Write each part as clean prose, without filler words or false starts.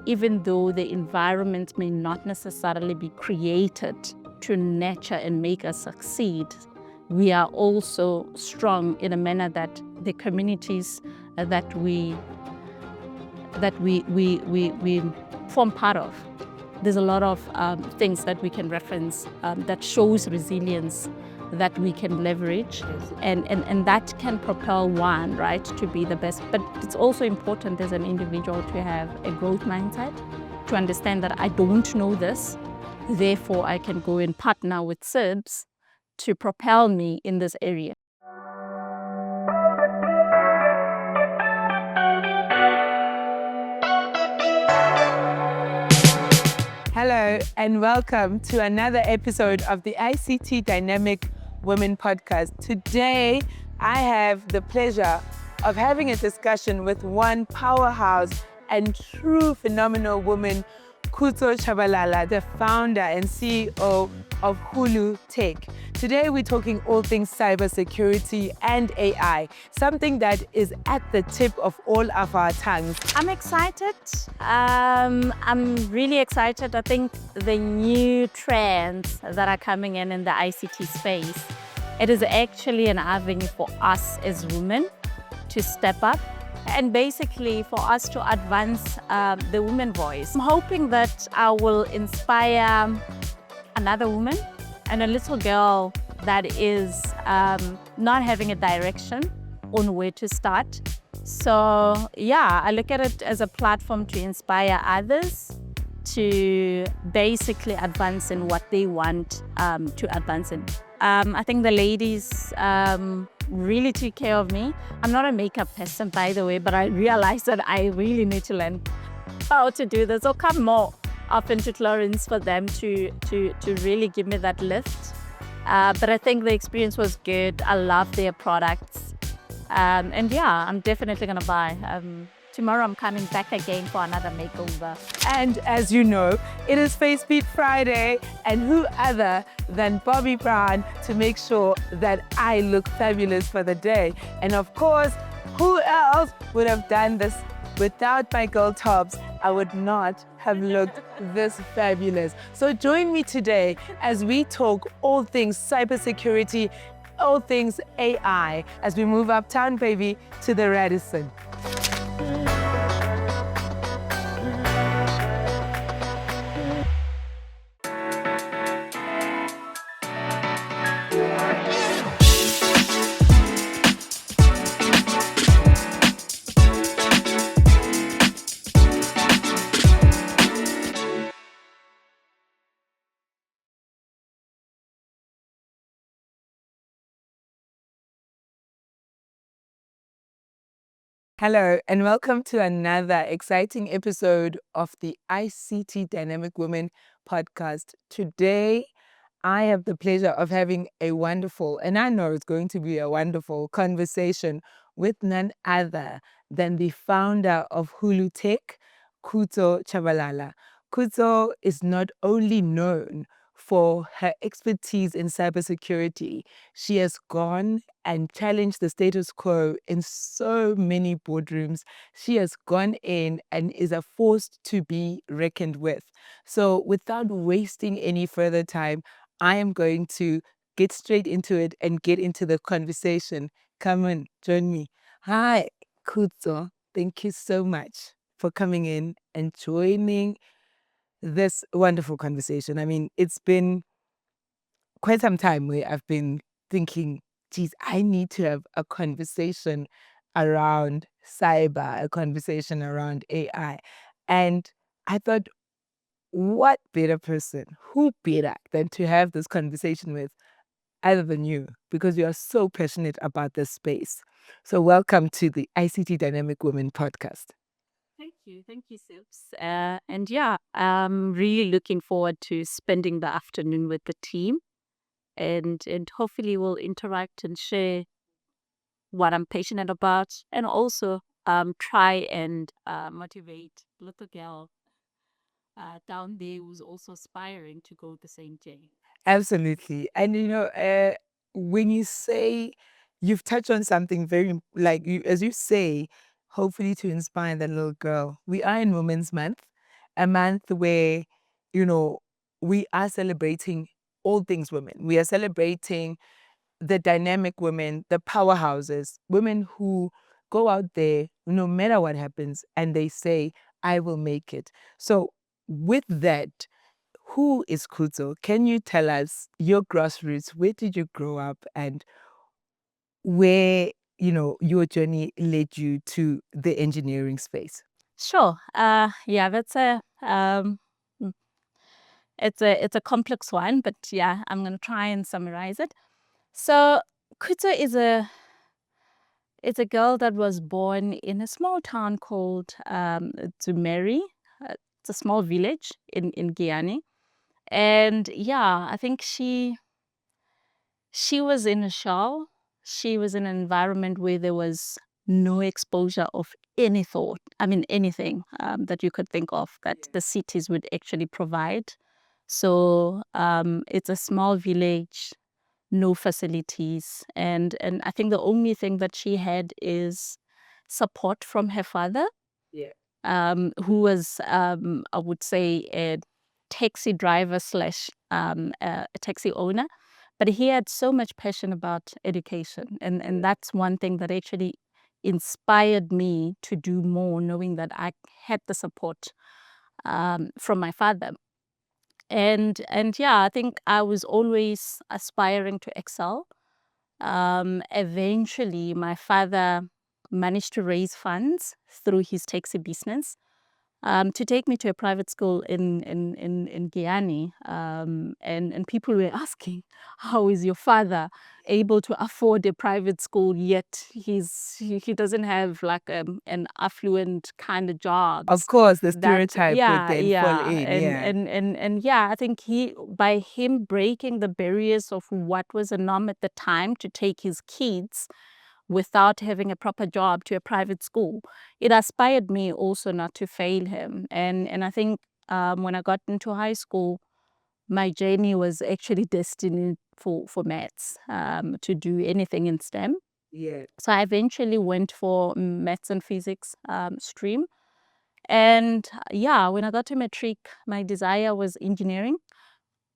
even though the environment may not necessarily be created to nurture and make us succeed, we are also strong in a manner that the communities that we form part of. There's a lot of things that we can reference that shows resilience that we can leverage, and that can propel one, right, to be the best. But it's also important as an individual to have a growth mindset, to understand that I don't know this, therefore I can go and partner with SIBS to propel me in this area. Hello and welcome to another episode of the ICT Dynamic Women Podcast. Today, I have the pleasure of having a discussion with one powerhouse and true phenomenal woman, Khutso Chabalala, the founder and CEO of Hulu Tech. Today, we're talking all things cybersecurity and AI, something that is at the tip of all of our tongues. I'm excited. I'm really excited. I think the new trends that are coming in the ICT space, it is actually an avenue for us as women to step up and basically for us to advance the women voice. I'm hoping that I will inspire another woman and a little girl that is not having a direction on where to start. So yeah, I look at it as a platform to inspire others to basically advance in what they want to advance in. I think the ladies really took care of me. I'm not a makeup person, by the way, but I realized that I really need to learn how to do this. I'll come more often to Clarence for them to really give me that lift. But I think the experience was good. I love their products. And yeah, I'm definitely going to buy. Tomorrow I'm coming back again for another makeover. And as you know, it is Face Beat Friday, and who other than Bobby Brown to make sure that I look fabulous for the day. And of course, who else would have done this? Without my girl tops, I would not have looked this fabulous. So join me today as we talk all things cybersecurity, all things AI, as we move uptown, baby, to the Radisson. Hello, and welcome to another exciting episode of the ICT Dynamic Women Podcast. Today, I have the pleasure of having a wonderful, and I know it's going to be a wonderful conversation with none other than the founder of Hulu Tech, Khutso Chabalala. Khutso is not only known for her expertise in cybersecurity, she has gone and challenged the status quo in so many boardrooms. She has gone in and is a force to be reckoned with. So without wasting any further time, I am going to get straight into it and get into the conversation. Come on, join me. Hi, Khutso. Thank you so much for coming in and joining this wonderful conversation. I mean, it's been quite some time where I've been thinking, geez, I need to have a conversation around cyber, a conversation around AI. And I thought, what better person, who better than to have this conversation with other than you, because you are so passionate about this space. So welcome to the ICT Dynamic Women Podcast. Thank you, Sibs. And yeah, I'm really looking forward to spending the afternoon with the team, and hopefully we'll interact and share what I'm passionate about, and also try and motivate little girl down there who's also aspiring to go the same day. Absolutely. And when you say you've touched on something very, like you, as you say, hopefully to inspire that little girl. We are in Women's Month, a month where, you know, we are celebrating all things women. We are celebrating the dynamic women, the powerhouses, women who go out there no matter what happens and they say, I will make it. So with that, who is Khutso? Can you tell us your grassroots? Where did you grow up and where, your journey led you to the engineering space? Sure. Yeah, that's mm, it's a complex one, but yeah, I'm gonna try and summarize it. So Khutso is a girl that was born in a small town called Dzumeri. It's a small village in Guyana. And yeah, I think she was in a shell. She was in an environment where there was no exposure of any thought. I mean, anything that you could think of that the cities would actually provide. So it's a small village, no facilities, and I think the only thing that she had is support from her father, Yeah. who was I would say a taxi driver slash a taxi owner, but he had so much passion about education, and that's one thing that actually inspired me to do more, knowing that I had the support from my father. And yeah, I think I was always aspiring to excel. Eventually, my father managed to raise funds through his taxi business to take me to a private school in Guyana. And people were asking, how is your father able to afford a private school, yet he doesn't have like an affluent kind of Of jobs course, the that stereotype would yeah then fall yeah in. Yeah. and yeah, I think by him breaking the barriers of what was a norm at the time to take his kids without having a proper job to a private school, it aspired me also not to fail him. And I think when I got into high school, my journey was actually destined for maths, to do anything in STEM. Yeah. So I eventually went for maths and physics stream. And yeah, when I got to matric, my desire was engineering.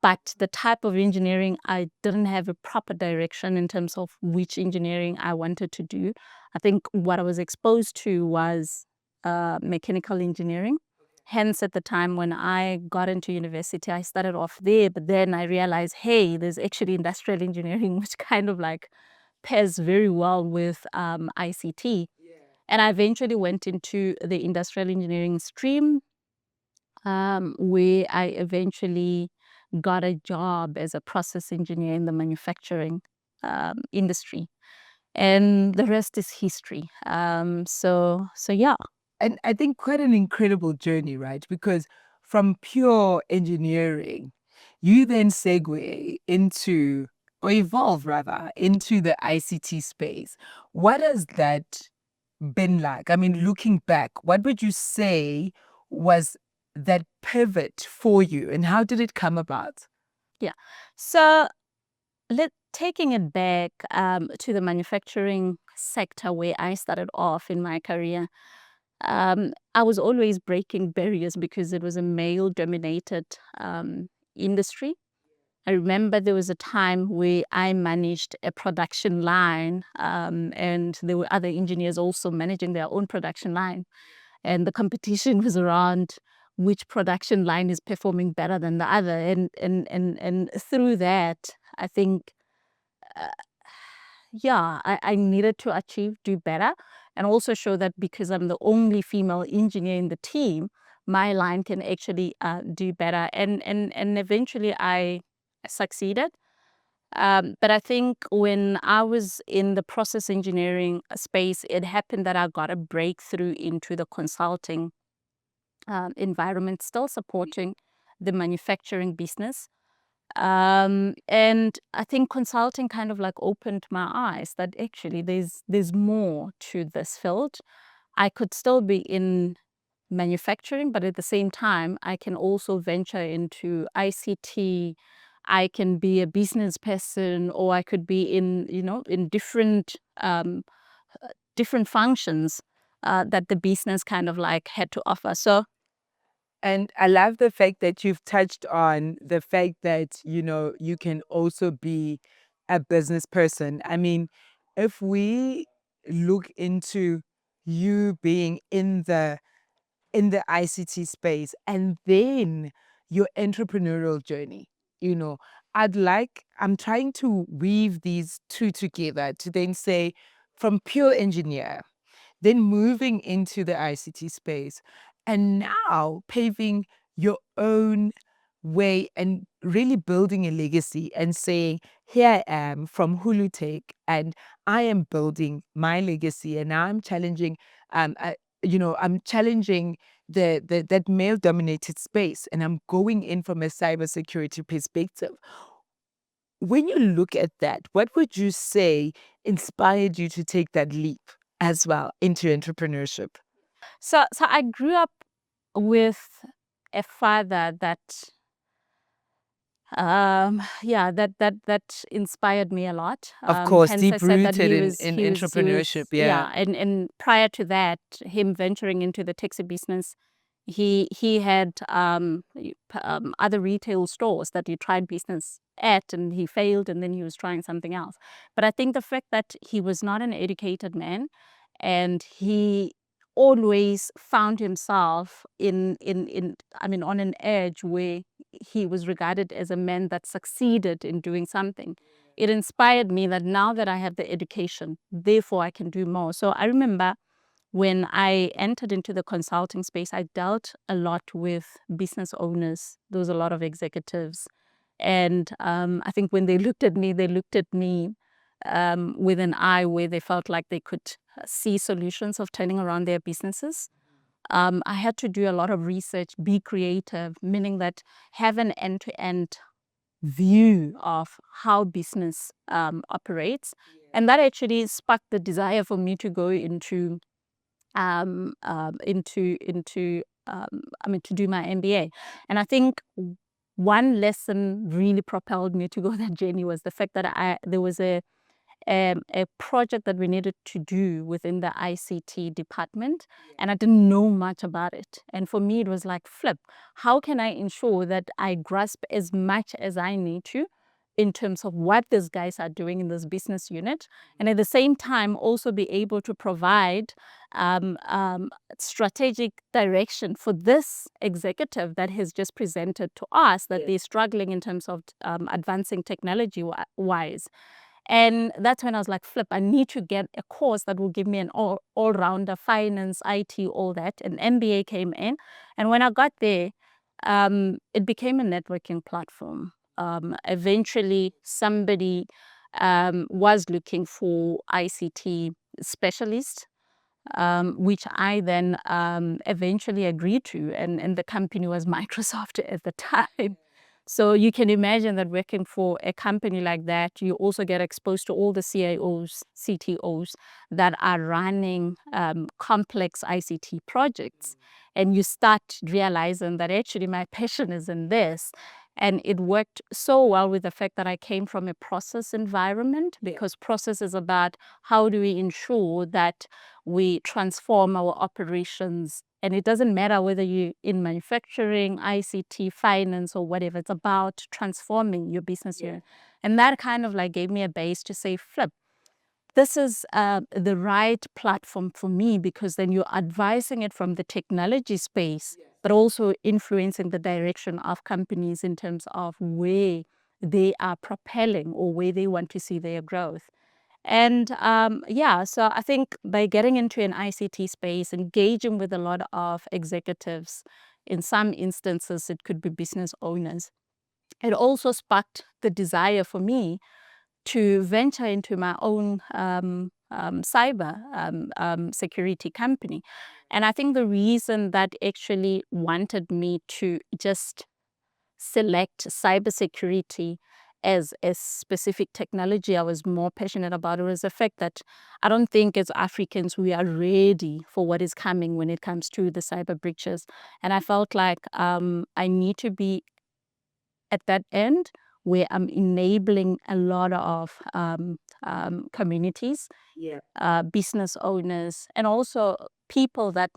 But the type of engineering, I didn't have a proper direction in terms of which engineering I wanted to do. I think what I was exposed to was mechanical engineering. Hence, at the time when I got into university, I started off there, but then I realized, hey, there's actually industrial engineering, which kind of like pairs very well with ICT. And I eventually went into the industrial engineering stream, where I eventually got a job as a process engineer in the manufacturing industry. And the rest is history. So yeah. And I think quite an incredible journey, right? Because from pure engineering, you then segue into, or evolve rather, into the ICT space. What has that been like? I mean, looking back, what would you say was that pivot for you and how did it come about? Yeah. So taking it back to the manufacturing sector where I started off in my career, I was always breaking barriers because it was a male dominated industry. I remember there was a time where I managed a production line, and there were other engineers also managing their own production line. And the competition was around which production line is performing better than the other. And through that, I think, uh, yeah, I needed to do better, and also show that because I'm the only female engineer in the team, my line can actually do better. And eventually I succeeded. But I think when I was in the process engineering space, it happened that I got a breakthrough into the consulting environment, still supporting the manufacturing business. And I think consulting kind of like opened my eyes that actually there's more to this field. I could still be in manufacturing, but at the same time, I can also venture into ICT. I can be a business person, or I could be in, in different functions that the business kind of like had to offer. So And I love the fact that you've touched on the fact that, you can also be a business person. I mean, if we look into you being in the ICT space and then your entrepreneurial journey, you know, I'm trying to weave these two together to then say from pure engineer, then moving into the ICT space, and now paving your own way and really building a legacy and saying, here I am from Hulu Tech, and I am building my legacy, and now I'm challenging, I'm challenging that male dominated space, and I'm going in from a cybersecurity perspective. When you look at that, what would you say inspired you to take that leap as well into entrepreneurship? So I grew up with a father that that inspired me a lot. Of course, Hence I deep said that rooted he in, was in he was he entrepreneurship. was Yeah. yeah, and prior to that, him venturing into the taxi business, he had other retail stores that he tried business at, and he failed, and then he was trying something else. But I think the fact that he was not an educated man, and he always found himself in I mean, on an edge where he was regarded as a man that succeeded in doing something. It inspired me that now that I have the education, therefore I can do more. So I remember when I entered into the consulting space, I dealt a lot with business owners. There was a lot of executives. And I think when they looked at me with an eye where they felt like they could see solutions of turning around their businesses. I had to do a lot of research, be creative, meaning that have an end-to-end view of how business operates. And that actually sparked the desire for me to go into to do my MBA. And I think one lesson really propelled me to go that journey was the fact that there was a project that we needed to do within the ICT department, and I didn't know much about it. And for me, it was like, flip, how can I ensure that I grasp as much as I need to in terms of what these guys are doing in this business unit, and at the same time also be able to provide strategic direction for this executive that has just presented to us that they're struggling in terms of advancing technology wise. And that's when I was like, flip, I need to get a course that will give me an all-rounder, finance, IT, all that. An MBA came in. And when I got there, it became a networking platform. Eventually, somebody was looking for ICT specialists, which I then eventually agreed to. And the company was Microsoft at the time. So you can imagine that working for a company like that, you also get exposed to all the CIOs, CTOs that are running complex ICT projects. And you start realizing that actually my passion is in this. And it worked so well with the fact that I came from a process environment, because process is about how do we ensure that we transform our operations. And it doesn't matter whether you're in manufacturing, ICT, finance, or whatever. It's about transforming your business unit. And that kind of like gave me a base to say, flip, this is the right platform for me, because then you're advising it from the technology space, but also influencing the direction of companies in terms of where they are propelling or where they want to see their growth. And so I think by getting into an ICT space, engaging with a lot of executives, in some instances it could be business owners, it also sparked the desire for me to venture into my own cyber security company. And I think the reason that actually wanted me to just select cybersecurity as a specific technology I was more passionate about, was the fact that I don't think as Africans we are ready for what is coming when it comes to the cyber breaches. And I felt like I need to be at that end where I'm enabling a lot of communities, business owners, and also people that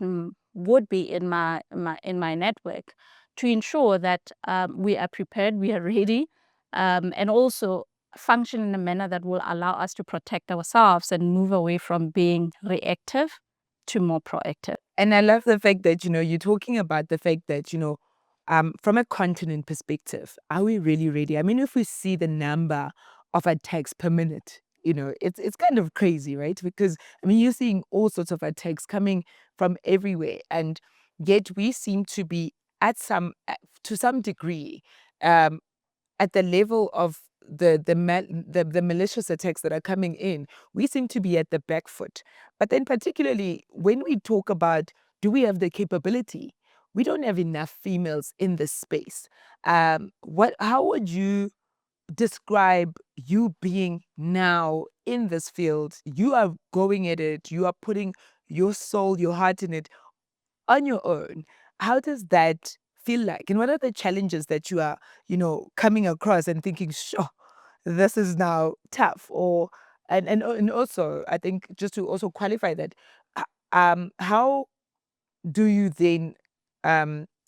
would be in my network, to ensure that we are prepared, we are ready, and also function in a manner that will allow us to protect ourselves and move away from being reactive to more proactive. And I love the fact that, you're talking about the fact that, from a continent perspective, are we really ready? I mean, if we see the number of attacks per minute, it's kind of crazy, right? Because, I mean, you're seeing all sorts of attacks coming from everywhere. And yet we seem to be to some degree, um, at the level of the malicious attacks that are coming in, we seem to be at the back foot. But then particularly when we talk about, do we have the capability? We don't have enough females in this space. How would you describe you being now in this field? You are going at it. You are putting your soul, your heart in it on your own. How does that feel like? And what are the challenges that you are, coming across and thinking, sure, this is now tough? Or and also, I think just to also qualify that, how do you then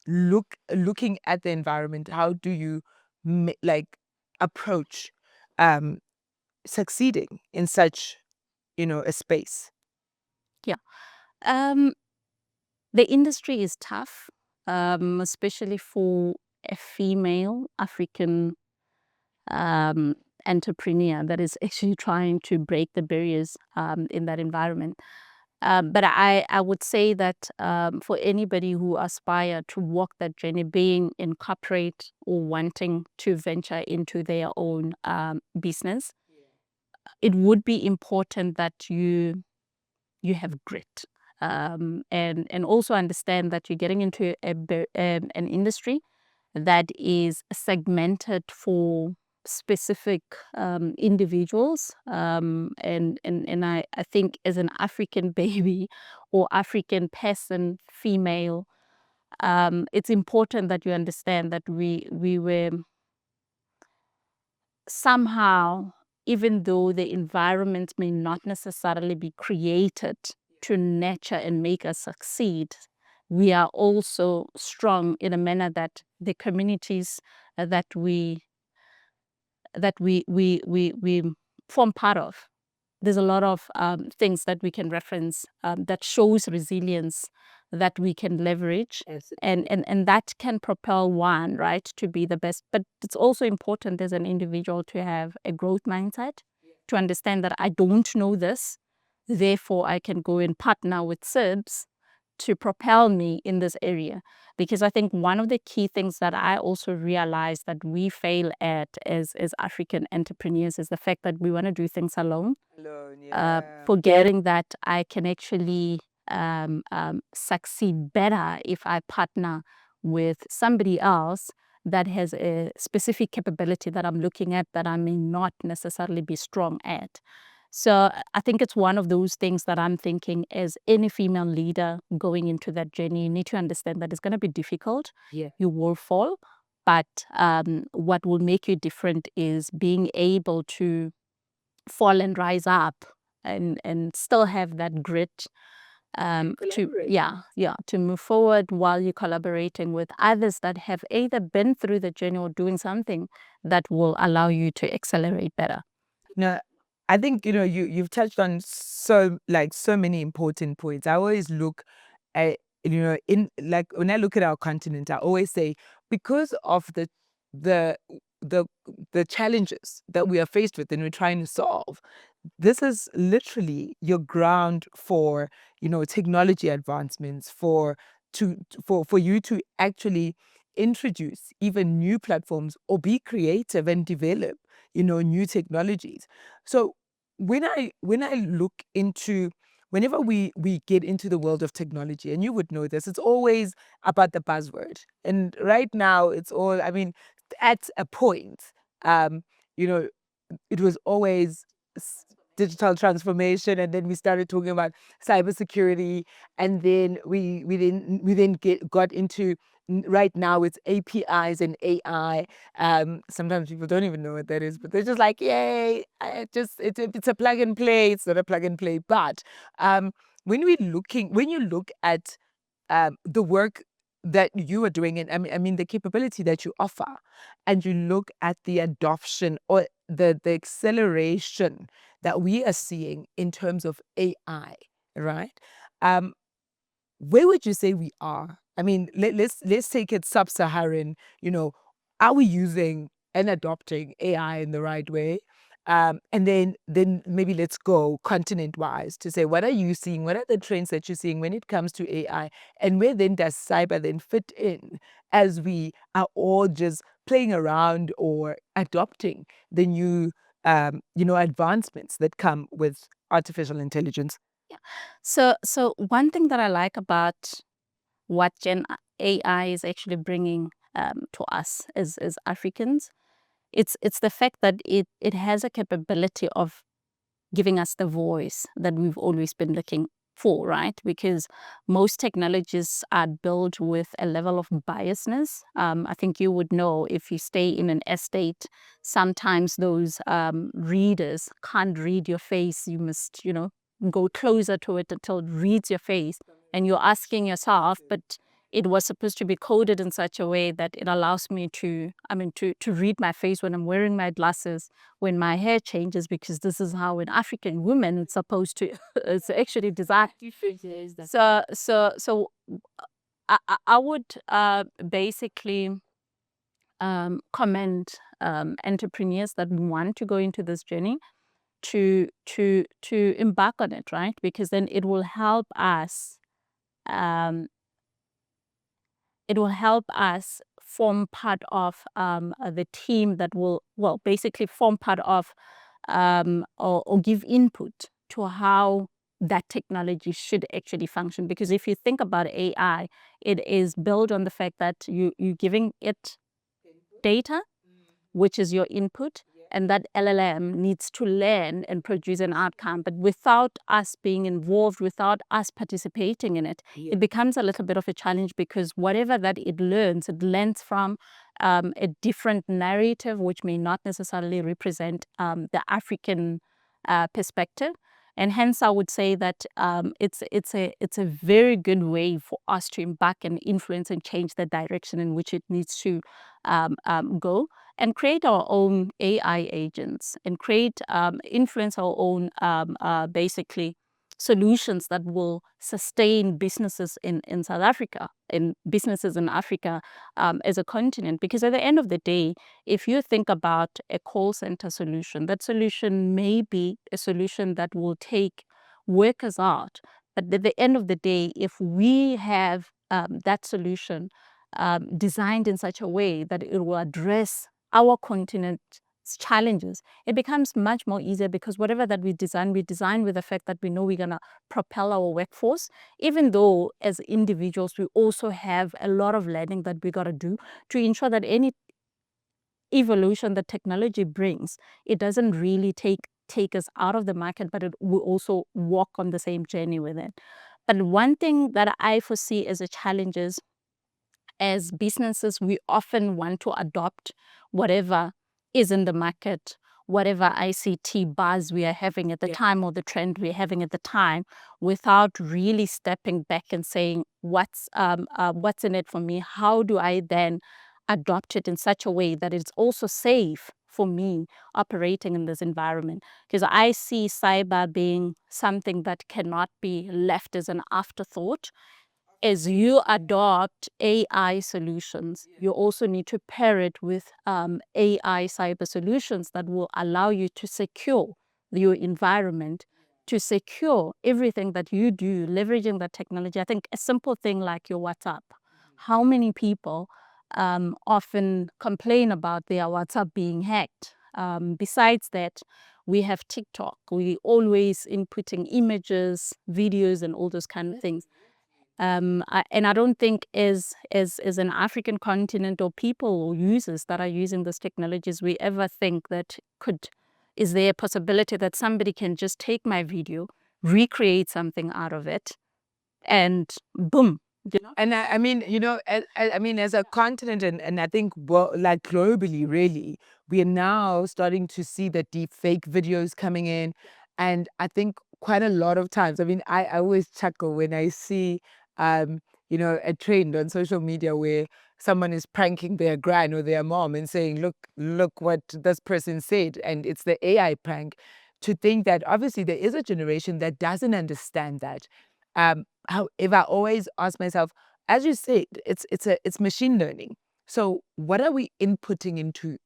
looking at the environment? How do you like approach um, succeeding in such a space? Yeah. Um, the industry is tough, especially for a female African um, entrepreneur that is actually trying to break the barriers in that environment. But I would say that for anybody who aspire to walk that journey, being in corporate or wanting to venture into their own business, it would be important that you have grit, and also understand that you're getting into an industry that is segmented for specific individuals, and I think as an African baby or African person, female, it's important that you understand that we were somehow, even though the environment may not necessarily be created to nurture and make us succeed, we are also strong in a manner that the communities that we form part of. There's a lot of things that we can reference that shows resilience that we can leverage, and that can propel one, right, to be the best. But it's also important as an individual to have a growth mindset, to understand that I don't know this, therefore I can go and partner with SIBs to propel me in this area. Because I think one of the key things that I also realize that we fail at as African entrepreneurs is the fact that we want to do things alone, forgetting that I can actually succeed better if I partner with somebody else that has a specific capability that I'm looking at that I may not necessarily be strong at. So I think it's one of those things that I'm thinking as any female leader going into that journey, you need to understand that it's going to be difficult. Yeah. You will fall. But what will make you different is being able to fall and rise up and still have that grit to move forward while you're collaborating with others that have either been through the journey or doing something that will allow you to accelerate better. No, I think you've touched on so many important points. I always look at in like when I look at our continent, I always say because of the the the challenges that we are faced with and we're trying to solve, this is literally your ground for technology advancements, for you to actually introduce even new platforms or be creative and develop new technologies. So when I look into whenever we get into the world of technology, and you would know this, it's always about the buzzword. And right now it's all, I mean, at a point, um you know it was always digital transformation, and then we started talking about cybersecurity, and then we got into right now it's APIs and AI. Sometimes people don't even know what that is, but they're just like, yay! It's a plug and play. It's not a plug and play, but when you look at the work that you are doing, and I mean the capability that you offer, and you look at the adoption or the acceleration that we are seeing in terms of AI, right? Um, where would you say we are? I mean, let's take it sub-Saharan. Are we using and adopting AI in the right way? And then maybe let's go continent-wise to say, what are you seeing? What are the trends that you're seeing when it comes to AI? And where then does cyber then fit in, as we are all just playing around or adopting the new advancements that come with artificial intelligence? So one thing that I like about what Gen AI is actually bringing to us as Africans, it's the fact that it has a capability of giving us the voice that we've always been looking for, right? Because most technologies are built with a level of biasness. I think you would know, if you stay in an estate, sometimes those readers can't read your face. You must, go closer to it until it reads your face. And you're asking yourself, but it was supposed to be coded in such a way that it allows me to read my face when I'm wearing my glasses, when my hair changes, because this is how an African woman is supposed to it's actually designed. So I would basically commend entrepreneurs that want to go into this journey to embark on it, right? Because then it will help us um, form part of the team that will, well, basically form part of or give input to how that technology should actually function. Because if you think about AI, it is built on the fact that you're giving it data, which is your input, and that LLM needs to learn and produce an outcome. But without us being involved, without us participating in it, it becomes a little bit of a challenge, because whatever that it learns from a different narrative, which may not necessarily represent the African perspective. And hence, I would say that it's a very good way for us to embark and influence and change the direction in which it needs to go, and create our own AI agents, and influence our own basically solutions that will sustain businesses in South Africa, and businesses in Africa as a continent. Because at the end of the day, if you think about a call center solution, that solution may be a solution that will take workers out. But at the end of the day, if we have that solution designed in such a way that it will address our continent's challenges, it becomes much more easier, because whatever that we design with the fact that we know we're going to propel our workforce, even though as individuals we also have a lot of learning that we got to do to ensure that any evolution that technology brings, it doesn't really take us out of the market, but it will also walk on the same journey with it. But one thing that I foresee as a challenge is, as businesses, we often want to adopt whatever is in the market, whatever ICT buzz we are having at the time, or the trend we're having at the time, without really stepping back and saying, what's in it for me? How do I then adopt it in such a way that it's also safe for me operating in this environment? Because I see cyber being something that cannot be left as an afterthought. As you adopt AI solutions, you also need to pair it with AI cyber solutions that will allow you to secure your environment, to secure everything that you do, leveraging that technology. I think a simple thing like your WhatsApp. How many people often complain about their WhatsApp being hacked? Besides that, we have TikTok. We always inputting images, videos, and all those kind of things. And I don't think as an African continent, or people or users that are using these technologies, we ever think that is there a possibility that somebody can just take my video, recreate something out of it, and boom. And I mean, as a continent, and I think, well, like globally, really, we are now starting to see the deep fake videos coming in. And I think quite a lot of times, I mean, I always chuckle when I see a trend on social media where someone is pranking their gran or their mom and saying, look what this person said, and it's the AI prank. To think that obviously there is a generation that doesn't understand that. However, I always ask myself, as you said, it's machine learning. So what are we inputting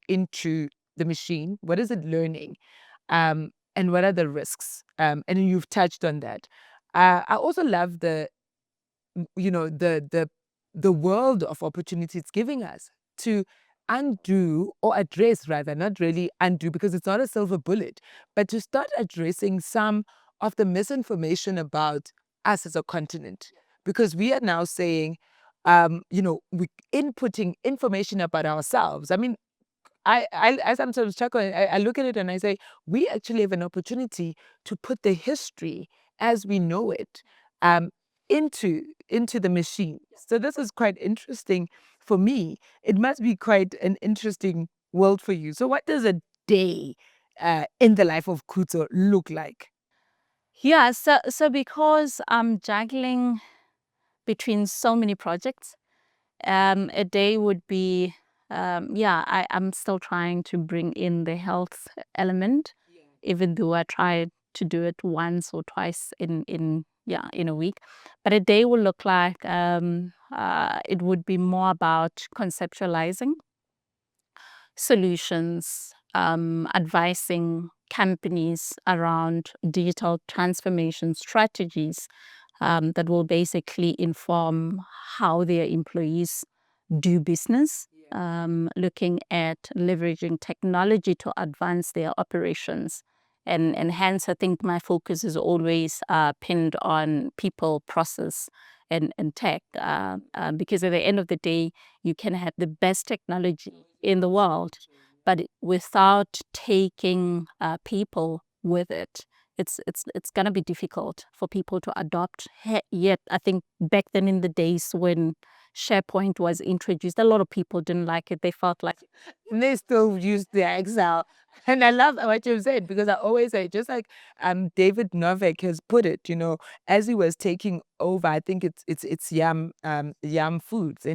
into the machine? What is it learning? And what are the risks? And you've touched on that. I also love the world of opportunity it's giving us to undo or address, rather, not really undo because it's not a silver bullet, but to start addressing some of the misinformation about us as a continent. Because we are now saying, we inputting information about ourselves. I mean, I sometimes chuckle. I look at it and I say, we actually have an opportunity to put the history as we know it um, into the machine. So this is quite interesting for me. It must be quite an interesting world for you. So what does a day in the life of Khutso look like? Yeah, so because I'm juggling between so many projects, a day would be, I'm still trying to bring in the health element, even though I try to do it once or twice in a week. But a day will look like, it would be more about conceptualizing solutions, advising companies around digital transformation strategies that will basically inform how their employees do business, looking at leveraging technology to advance their operations. And hence, I think my focus is always pinned on people, process, and tech, because at the end of the day, you can have the best technology in the world, but without taking people with it, it's going to be difficult for people to adopt. Yet, I think back then in the days when SharePoint was introduced, a lot of people didn't like it. They felt like They still use the Excel. And I love what you said, because I always say, just like David Novak has put it, as he was taking over, I think it's Yum Foods,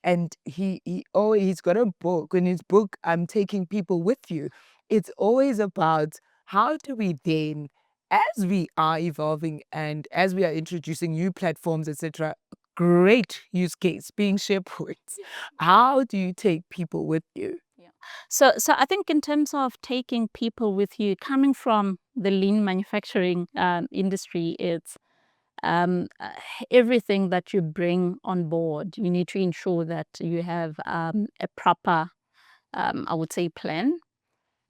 and he always, he's got a book. In his book, Taking People With You, it's always about how do we then, as we are evolving and as we are introducing new platforms, etc. Great use case being SharePoint. How do you take people with you? So I think in terms of taking people with you, coming from the lean manufacturing industry, it's um, uh, everything that you bring on board. You need to ensure that you have a proper, I would say, plan.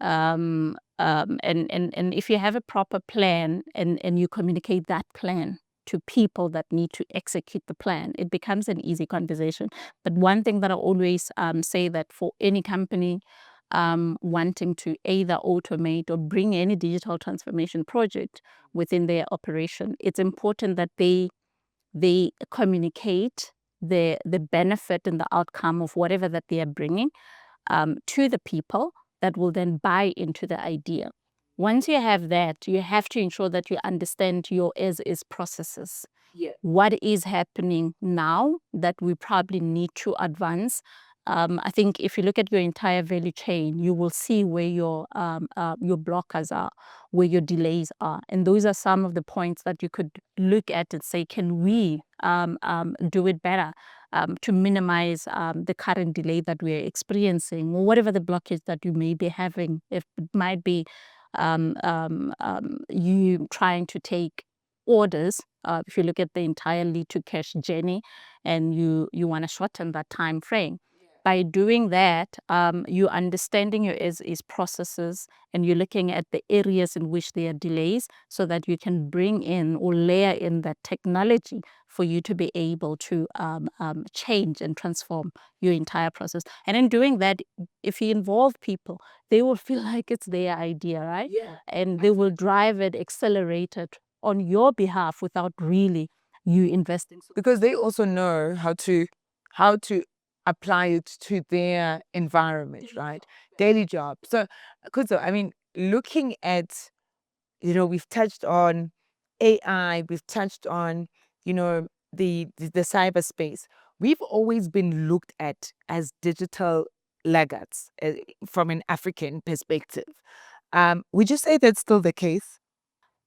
And if you have a proper plan and you communicate that plan to people that need to execute the plan, it becomes an easy conversation. But one thing that I always say, that for any company wanting to either automate or bring any digital transformation project within their operation, it's important that they communicate the benefit and the outcome of whatever that they are bringing to the people that will then buy into the idea. Once you have that, you have to ensure that you understand your as-is processes. Yeah. What is happening now that we probably need to advance? I think if you look at your entire value chain, you will see where your blockers are, where your delays are. And those are some of the points that you could look at and say, can we do it better? To minimize the current delay that we are experiencing, or whatever the blockage that you may be having. If it might be you trying to take orders, if you look at the entire lead to cash journey, and you want to shorten that time frame. By doing that, you're understanding your as-is processes, and you're looking at the areas in which there are delays, so that you can bring in or layer in that technology for you to be able to change and transform your entire process. And in doing that, if you involve people, they will feel like it's their idea, right? Yeah. And they will drive it, accelerate it on your behalf without really you investing. Because they also know how to apply it to their environment, right? Daily job. So, Kuzo, I mean, looking at, we've touched on AI, we've touched on, the cyberspace, we've always been looked at as digital laggards from an African perspective. Would you say that's still the case?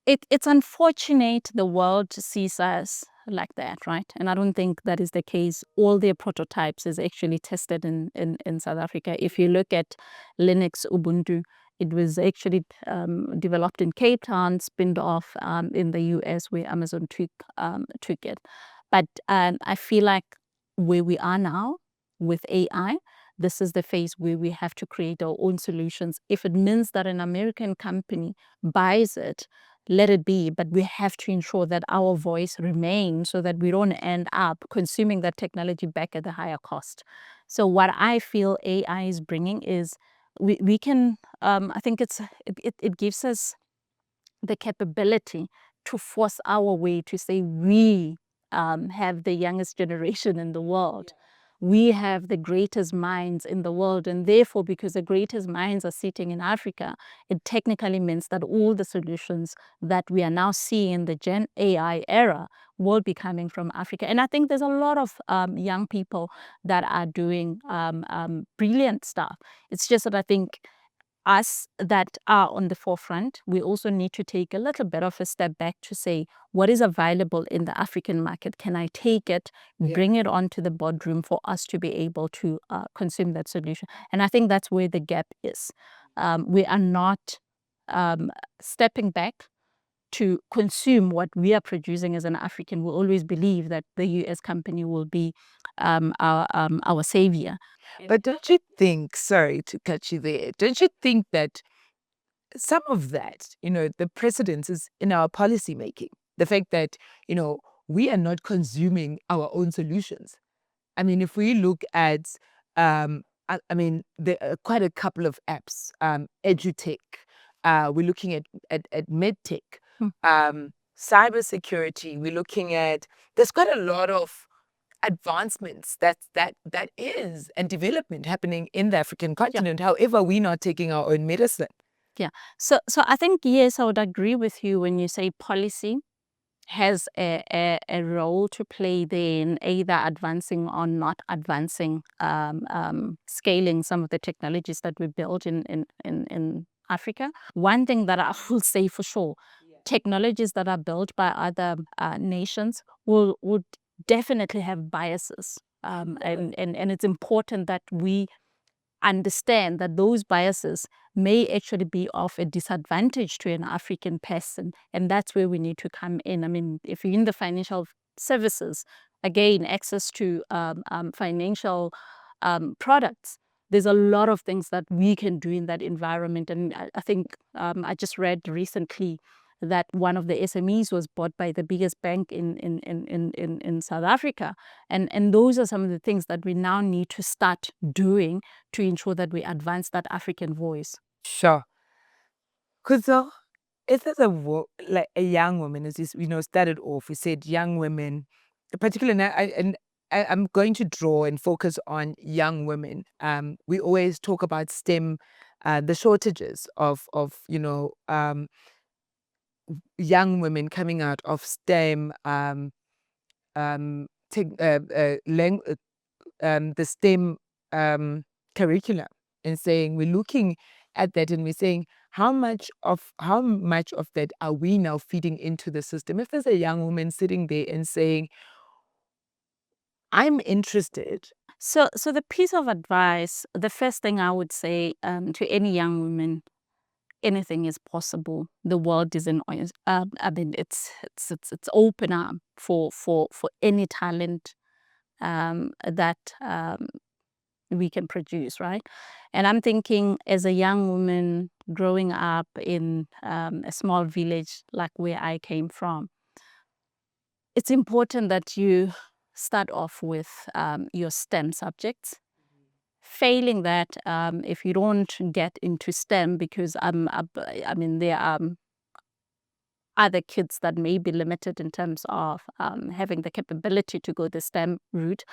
It's unfortunate the world sees us like that, right? And I don't think that is the case. All their prototypes is actually tested in South Africa. If you look at Linux Ubuntu, it was actually developed in Cape Town, spinned off in the US where Amazon took it. But I feel like where we are now with AI, this is the phase where we have to create our own solutions. If it means that an American company buys it, let it be, but we have to ensure that our voice remains so that we don't end up consuming that technology back at the higher cost. So what I feel AI is bringing is we can, I think it gives us the capability to force our way to say we have the youngest generation in the world. We have the greatest minds in the world, and therefore, because the greatest minds are sitting in Africa, it technically means that all the solutions that we are now seeing in the Gen AI era will be coming from Africa. And I think there's a lot of young people that are doing brilliant stuff. It's just that I think us that are on the forefront, we also need to take a little bit of a step back to say, what is available in the African market? Can I take it, bring it onto the boardroom for us to be able to consume that solution? And I think that's where the gap is. We are not stepping back to consume what we are producing as an African. We always believe that the US company will be our savior. But don't you think, sorry to cut you there, don't you think that some of that, the precedence is in our policy making? The fact that, we are not consuming our own solutions. I mean, if we look at, I mean, there are quite a couple of apps, edutech, we're looking at medtech, cybersecurity, we're looking at, there's quite a lot of advancements that is and development happening in the African continent. However, we're not taking our own medicine. Yeah. So I think, yes, I would agree with you when you say policy has a role to play there in either advancing or not advancing, scaling some of the technologies that we build in Africa. One thing that I will say for sure, technologies that are built by other nations would definitely have biases. And it's important that we understand that those biases may actually be of a disadvantage to an African person. And that's where we need to come in. I mean, if you're in the financial services, again, access to financial products, there's a lot of things that we can do in that environment. And I think I just read recently that one of the SMEs was bought by the biggest bank in South Africa. And those are some of the things that we now need to start doing to ensure that we advance that African voice. Sure. Khutso, it is like a young woman, as you started off, we said young women, particularly now, I'm going to draw and focus on young women. We always talk about STEM, the shortages of young women coming out of STEM, the STEM curriculum, and saying we're looking at that and we're saying how much of that are we now feeding into the system? If there's a young woman sitting there and saying, I'm interested. So the piece of advice, the first thing I would say to any young woman, anything is possible. The world is I mean, it's open up for any talent that we can produce, right? And I'm thinking, as a young woman growing up in a small village like where I came from, it's important that you start off with your STEM subjects. Failing that, if you don't get into STEM, because I mean, there are other kids that may be limited in terms of having the capability to go the STEM route.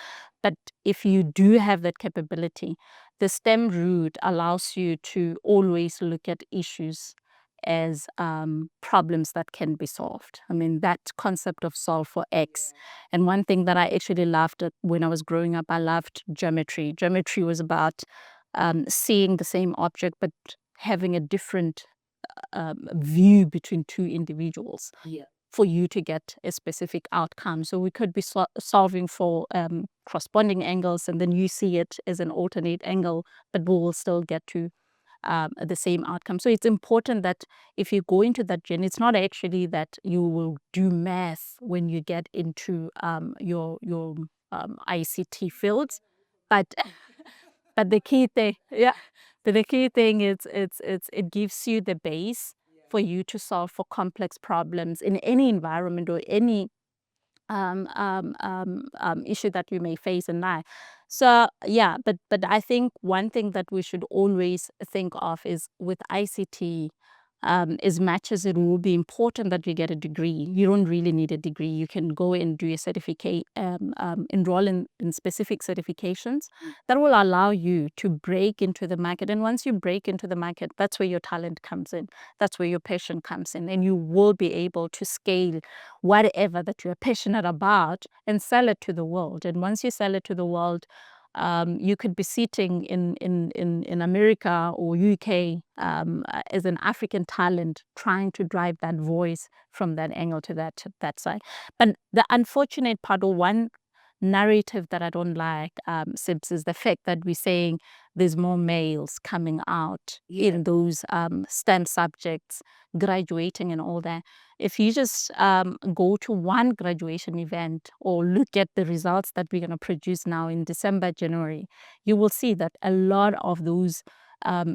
But if you do have that capability, the STEM route allows you to always look at issues as problems that can be solved. I mean, that concept of solve for X. And one thing that I actually loved when I was growing up, I loved geometry. Geometry was about seeing the same object, but having a different view between two individuals for you to get a specific outcome. So we could be solving for corresponding angles, and then you see it as an alternate angle, but we will still get to the same outcome. So it's important that if you go into that journey, it's not actually that you will do math when you get into your ICT fields, but but the key thing, but the key thing is it gives you the base for you to solve for complex problems in any environment or any issue that you may face in life. So yeah, but I think one thing that we should always think of is with ICT, as much as it will be important that you get a degree, you don't really need a degree. You can go and do a certificate, enroll in specific certifications that will allow you to break into the market. And once you break into the market, that's where your talent comes in. That's where your passion comes in. And you will be able to scale whatever that you're passionate about and sell it to the world. And once you sell it to the world, you could be sitting in America or UK as an African talent trying to drive that voice from that angle to that side. But the unfortunate part, or one narrative that I don't like, Sibs, is the fact that we're saying there's more males coming out in those STEM subjects, graduating and all that. If you just go to one graduation event or look at the results that we're going to produce now in December, January, you will see that a lot of those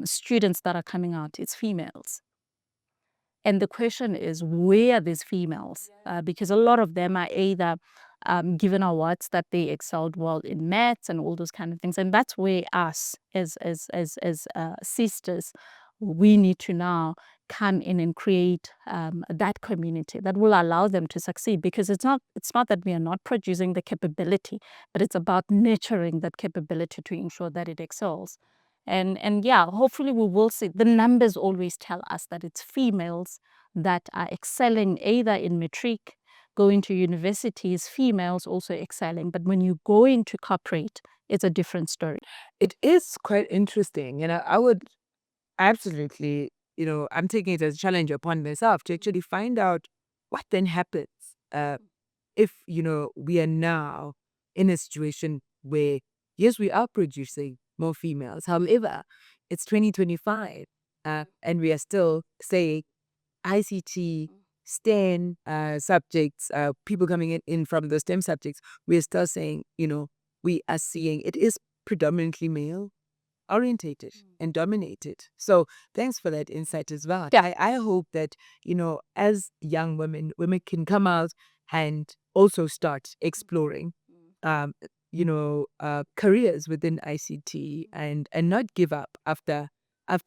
students that are coming out, it's females. And the question is, where are these females? Because a lot of them are either given awards that they excelled well in maths and all those kind of things. And that's where us as sisters, we need to now come in and create that community that will allow them to succeed. Because it's not that we are not producing the capability, but it's about nurturing that capability to ensure that it excels. And yeah, hopefully we will see. The numbers always tell us that it's females that are excelling either in matric, going to universities, females also excelling. But when you go into corporate, it's a different story. It is quite interesting. I would absolutely, I'm taking it as a challenge upon myself to actually find out what then happens if, we are now in a situation where, yes, we are producing more females. However, it's 2025 and we are still saying ICT, STEM subjects, people coming in from the STEM subjects, we are still saying, we are seeing it is predominantly male orientated and dominated. So thanks for that insight as well. I hope that, as young women can come out and also start exploring, careers within ICT and not give up after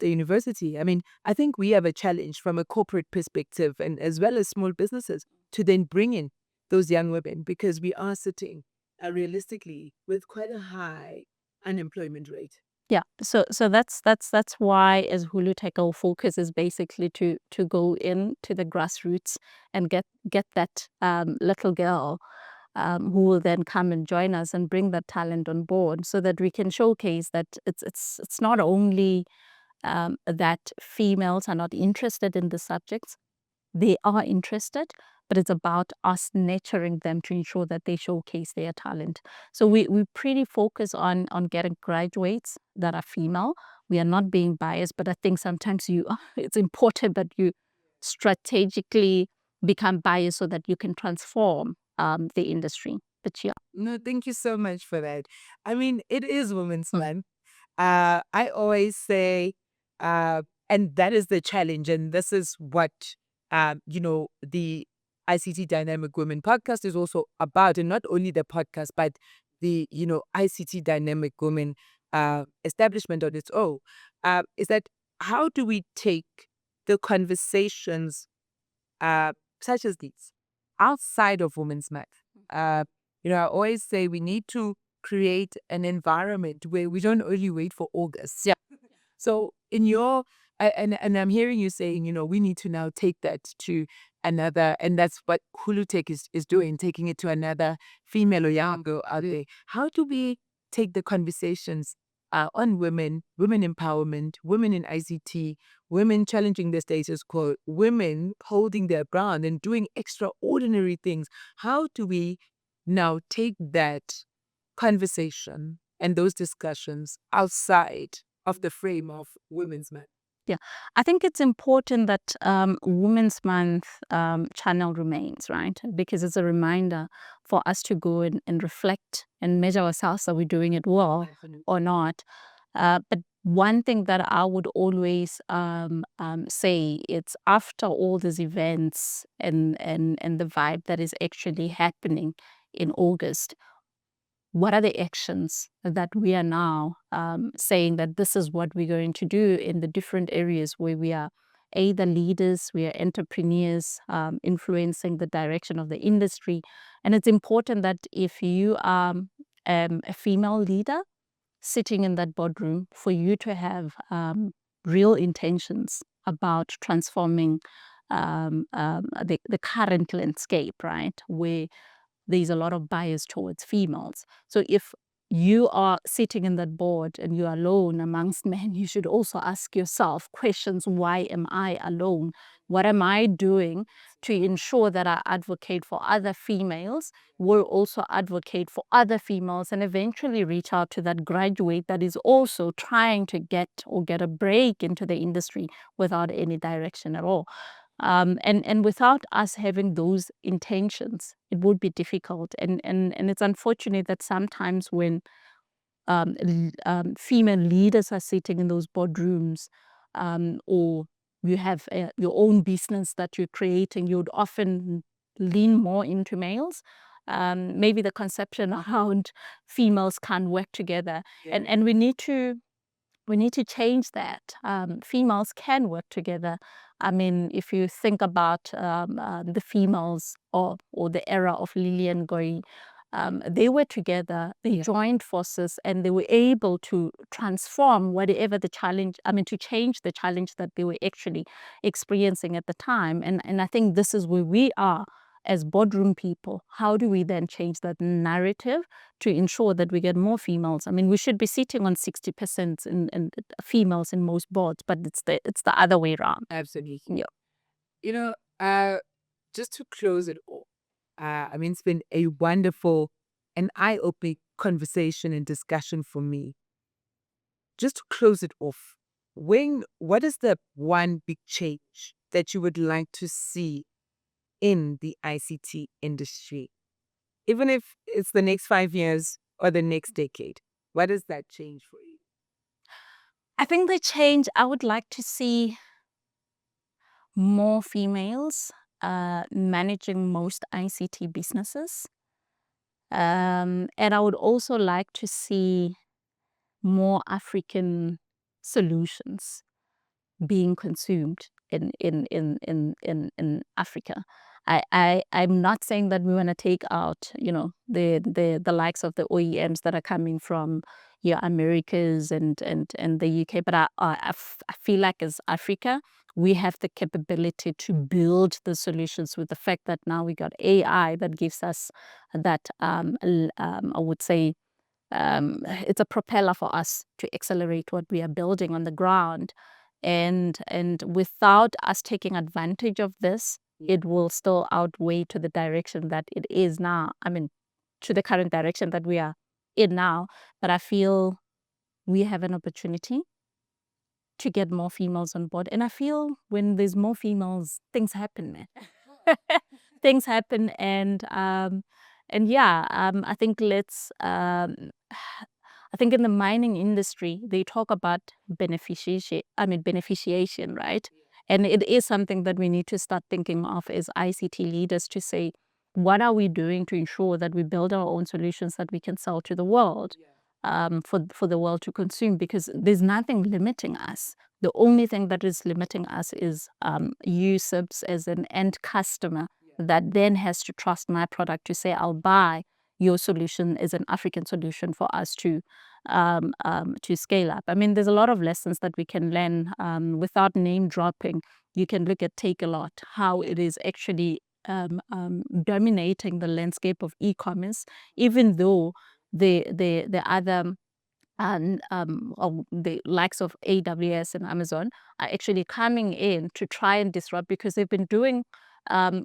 university. I mean, I think we have a challenge from a corporate perspective and as well as small businesses to then bring in those young women, because we are sitting realistically with quite a high unemployment rate. Yeah, so that's why as Hulu Tech our focus is basically to go into the grassroots and get that little girl who will then come and join us and bring that talent on board, so that we can showcase that it's not only that females are not interested in the subjects. They are interested, but it's about us nurturing them to ensure that they showcase their talent. So we pretty focus on getting graduates that are female. We are not being biased, but I think sometimes it's important that you strategically become biased so that you can transform the industry. But yeah. No, thank you so much for that. I mean, it is Women's Month. I always say, and that is the challenge, and this is what the ICT Dynamic Women Podcast is also about, and not only the podcast, but the ICT Dynamic Women establishment on its own. Is that how do we take the conversations such as these outside of Women's Month? I always say we need to create an environment where we don't only wait for August. Yeah. So in your And I'm hearing you saying, we need to now take that to another, and that's what Hulu Tech is doing, taking it to another female or younger out there. How do we take the conversations on women empowerment, women in ICT, women challenging the status quo, women holding their ground and doing extraordinary things? How do we now take that conversation and those discussions outside of the frame of Women's Month? Yeah, I think it's important that Women's Month channel remains, right? Because it's a reminder for us to go and reflect and measure ourselves. Are we doing it well or not? But one thing that I would always say, it's after all these events and the vibe that is actually happening in August, what are the actions that we are now saying that this is what we're going to do in the different areas where we are either leaders, we are entrepreneurs, influencing the direction of the industry. And it's important that if you are a female leader sitting in that boardroom, for you to have real intentions about transforming the current landscape, right? Where there's a lot of bias towards females. So if you are sitting in that board and you're alone amongst men, you should also ask yourself questions. Why am I alone? What am I doing to ensure that I advocate for other females, will also advocate for other females, and eventually reach out to that graduate that is also trying to get a break into the industry without any direction at all. And without us having those intentions, it would be difficult. And it's unfortunate that sometimes when female leaders are sitting in those boardrooms, or you have your own business that you're creating, you would often lean more into males. Maybe the conception around females can't work together. Yeah. And we need to change that. Females can work together. I mean, if you think about the females or the era of Lillian Goy, they were together, they joined forces, and they were able to transform whatever the challenge, to change the challenge that they were actually experiencing at the time. And I think this is where we are as boardroom people. How do we then change that narrative to ensure that we get more females? I mean, we should be sitting on 60% in females in most boards, but it's the other way around. Absolutely. Yeah. Just to close it all, it's been a wonderful and eye-opening conversation and discussion for me. Just to close it off, what is the one big change that you would like to see in the ICT industry? Even if it's the next 5 years or the next decade, what is that change for you? I think the change, I would like to see more females managing most ICT businesses. And I would also like to see more African solutions being consumed in Africa. I'm not saying that we want to take out, the likes of the OEMs that are coming from Americas and the UK, but I feel like as Africa, we have the capability to build the solutions with the fact that now we got AI that gives us that, I would say, it's a propeller for us to accelerate what we are building on the ground. And without us taking advantage of this, it will still outweigh to the direction that it is now. To the current direction that we are in now. But I feel we have an opportunity to get more females on board. And I feel when there's more females, things happen, man. Things happen, and yeah, I think I think in the mining industry, they talk about beneficiation, right? And it is something that we need to start thinking of as ICT leaders, to say, what are we doing to ensure that we build our own solutions that we can sell to the world, for the world to consume? Because there's nothing limiting us. The only thing that is limiting us is you, Sibs, as an end customer that then has to trust my product to say, I'll buy your solution as an African solution for us to to scale up. I mean, there's a lot of lessons that we can learn without name dropping. You can look at Take a Lot, how it is actually dominating the landscape of e-commerce, even though the other of the likes of AWS and Amazon are actually coming in to try and disrupt, because they've been doing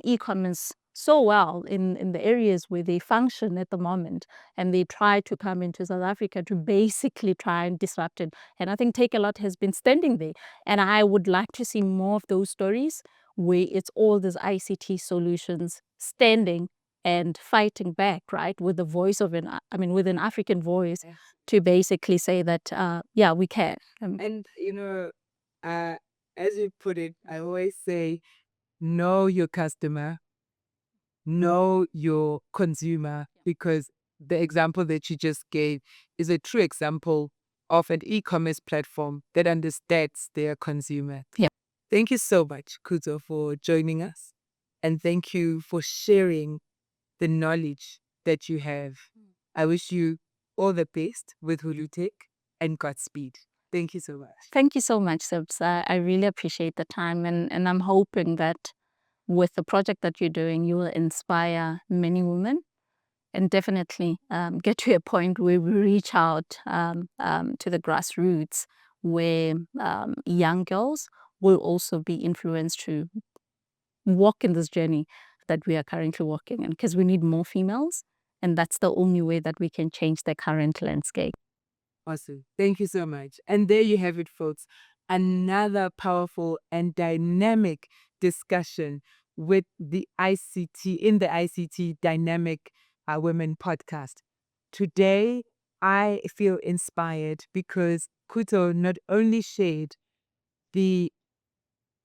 e-commerce so well in the areas where they function at the moment, and they try to come into South Africa to basically try and disrupt it. And I think Take a Lot has been standing there, and I would like to see more of those stories where it's all these ICT solutions standing and fighting back, right, with the voice of with an African voice, to basically say that, yeah, we can. And, as you put it, I always say, know your customer, know your consumer, because the example that you just gave is a true example of an e-commerce platform that understands their consumer. Yeah. Thank you so much, Khutso, for joining us. And thank you for sharing the knowledge that you have. I wish you all the best with Hulu Tech, and Godspeed. Thank you so much. Thank you so much, Sibs. I really appreciate the time, and I'm hoping that with the project that you're doing, you will inspire many women, and definitely get to a point where we reach out to the grassroots, where young girls will also be influenced to walk in this journey that we are currently walking in, because we need more females, and that's the only way that we can change the current landscape. Awesome. Thank you so much. And there you have it, folks. Another powerful and dynamic discussion with the ICT Dynamic Women Podcast. Today, I feel inspired because Khutso not only shared the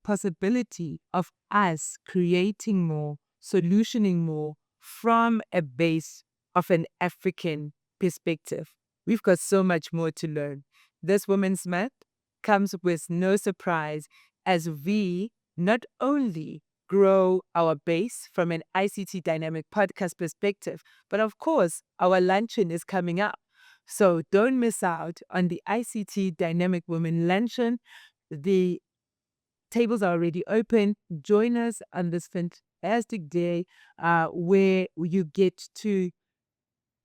possibility of us creating more, solutioning more from a base of an African perspective. We've got so much more to learn. This Women's Month comes with no surprise, as we not only grow our base from an ICT Dynamic Podcast perspective, but of course, our luncheon is coming up. So don't miss out on the ICT Dynamic Women Luncheon. The tables are already open. Join us on this fantastic day where you get to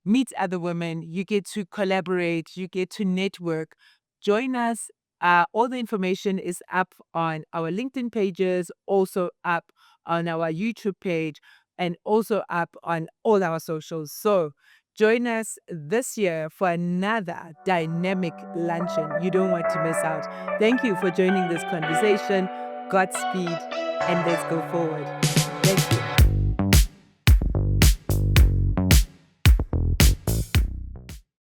meet other women, you get to collaborate, you get to network. Join us. All the information is up on our LinkedIn pages, also up on our YouTube page, and also up on all our socials. So join us this year for another dynamic luncheon. You don't want to miss out. Thank you for joining this conversation. Godspeed, and let's go forward. Thank you.